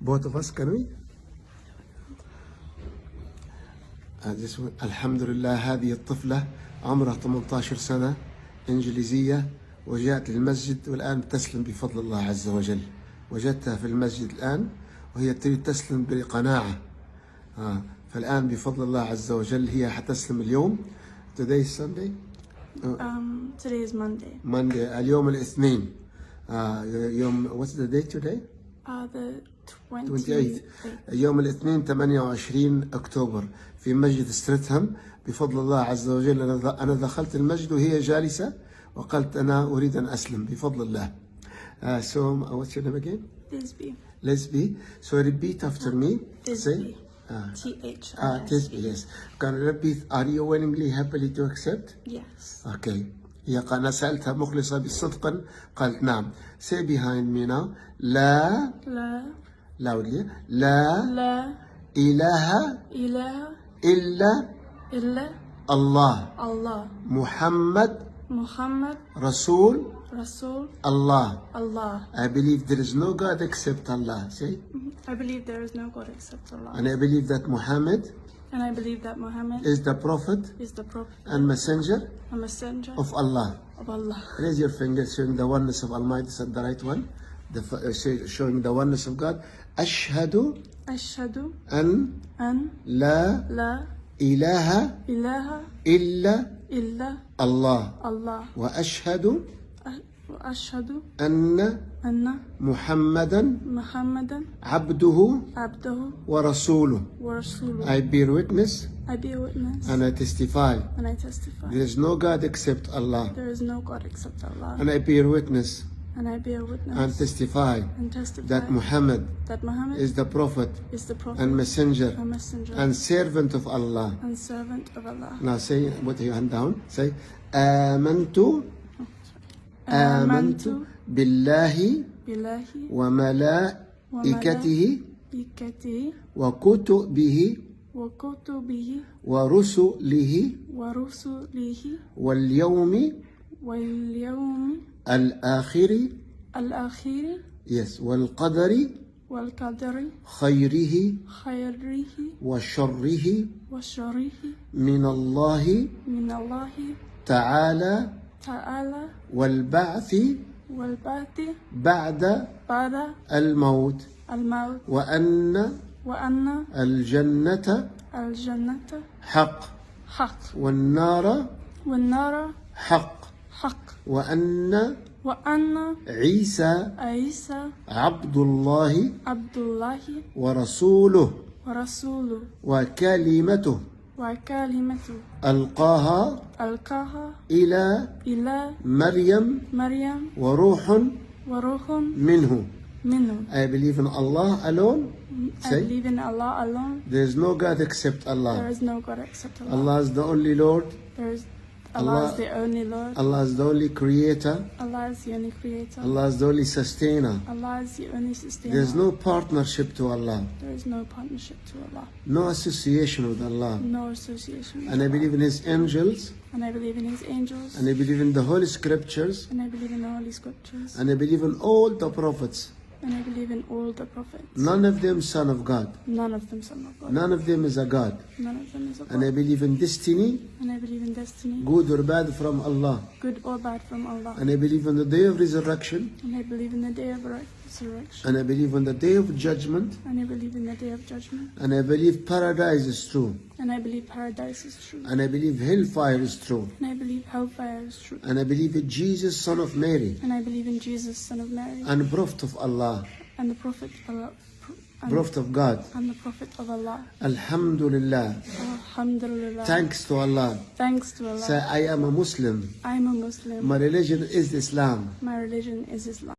Both of us, can we? الحمد لله. هذه الطفلة عمرها 18 سنة، إنجليزية، وجاءت للمسجد والآن تسلم بفضل الله عز وجل. وجدتها في المسجد الآن وهي تريد تسلم بقناعة. فالآن بفضل الله عز وجل هي حتسلم اليوم. Today is Sunday. Today is Monday. Monday. اليوم الاثنين. يوم what's the date today? The 28. يوم الاثنين 28 أكتوبر في مسجد ستريتهام بفضل الله عز وجل. أنا دخلت المسجد وهي جالسة وقلت أنا أريد أن أسلم بفضل الله. So what's your name again? Lisby. Lesbi. So repeat after me. Lisby. T-H. Lisby, yes. Can you repeat? Are you willingly, happily to accept? Yes. Okay. هي أنا سألتها مخلصة بالصدق قالت نعم. Say behind me now. لا. لا. loudly. لا. لا. إله. إله. إلا. إلا. الله. الله. محمد. محمد. رسول. رسول. Allah. Allah. I believe there is no God except Allah. Say. I believe there is no God except Allah. And I believe that Muhammad And I believe that Muhammad is the prophet is the prophet and messenger and messenger of Allah. of Allah. Raise your finger showing the oneness of Almighty. Is that the right one? Showing the oneness of God. Ashhadu أشهد an أن la لا ilaha إله illa إلا Allah. الله. وأشهد وأشهد أن أن محمدا محمدا عبده عبده ورسوله. ورسوله. I bear witness I bear witness and I testify and I testify there is no God except Allah. there is no God except Allah. And I bear witness And I bear witness and testify and testify that Muhammad that Muhammad is the prophet is the prophet and messenger and messenger and servant of Allah. and servant of Allah. Now say, put your hand down. Say, آمنت آمنت بالله بالله وملائكته وملائكته وكتبه وكتبه ورسله ورسله واليوم واليوم الآخر. الأخير Yes. والقدر والقدر خيره خيره وشره وشره من الله من الله تعالى تعالى والبعث والبعث بعد بعد الموت الموت وأن وأن الجنة الجنة حق حق والنار والنار حق حق وأن وأن عيسى عيسى عبد الله عبد الله ورسوله ورسوله وكلمته وكلمته ألقاها ألقاها إلى مريم وروح وروح منه. منه. I believe in Allah alone. I Say, believe in Allah alone. there is no God except There Allah. is no God except Allah. Allah is the only Lord. Allah is the only Lord. Allah is the only creator. Allah is the only creator. Allah is the only sustainer. Allah is the only sustainer. There is no partnership to Allah. There is no partnership to Allah. No association with Allah. No association with And I Allah. believe in His angels. And I believe in His angels. And I believe in the Holy Scriptures. And I believe in the Holy Scriptures. And I believe in all the prophets. And I believe in all the prophets. None of them son of God. None of them son of God. None of them is a God. None of them is a God. And I believe in destiny, And I believe in destiny, good or bad from Allah. good or bad from Allah. And I believe in the day of resurrection. And I believe in the day of resurrection. And I believe in the day of judgment. And I believe in the day of judgment. And I believe paradise is true. And I believe paradise is true. And I believe hellfire is true. And I believe hellfire is true. And I believe in Jesus, son of Mary, And I believe in Jesus, son of Mary, and prophet of Allah, and the prophet of Allah, prophet of God. and the prophet of Allah. Alhamdulillah. Alhamdulillah. Thanks to Allah. Thanks to Allah. Say, I am a Muslim. I am a Muslim. My religion is Islam. My religion is Islam.